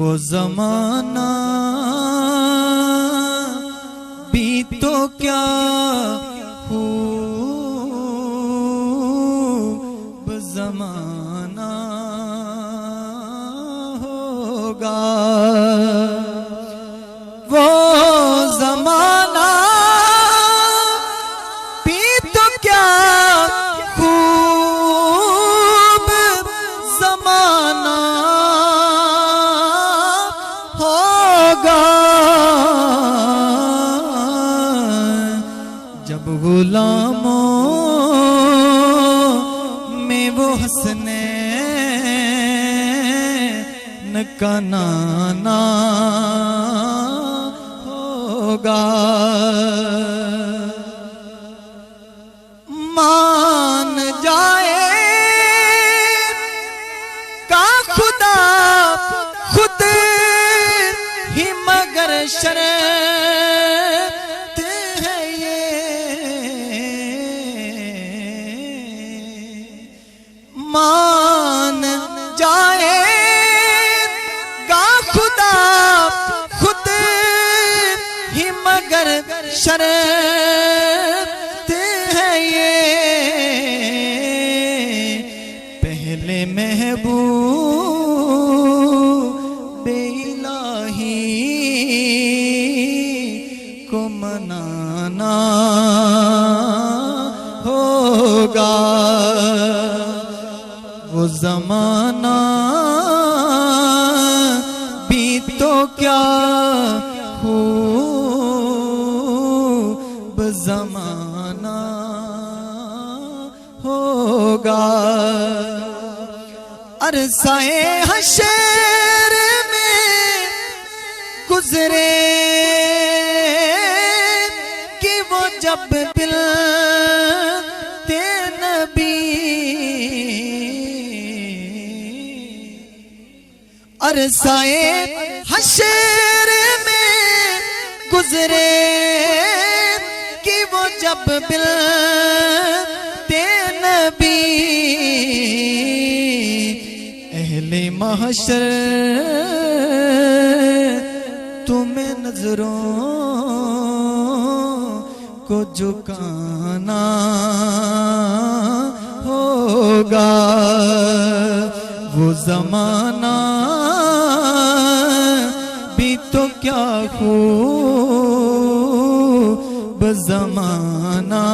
वो जमाना भी तो क्या खूब जमाना होगा। वो जमाना भी तो क्या खूब जमाना होगा, जब गुलामों में वो हसनैन का नाना होगा। मान जाए का खुदा खुद ही मगर शर्त है ये, मान जाए का खुदा खुद ही मगर शर्त है ये। पहले महबूब इलाही को मनाना होगा। वो जमाना भी तो क्या खूब जमाना होगा। अरसाए हशर में गुजरे कि वो जब मिलते नबी, अरसाए हशर में गुजरे कि वो जब मिलते नबी। अहले महशर तुम्हें नजरों को झुकाना होगा। वो जमाना भी तो क्या खूब जमाना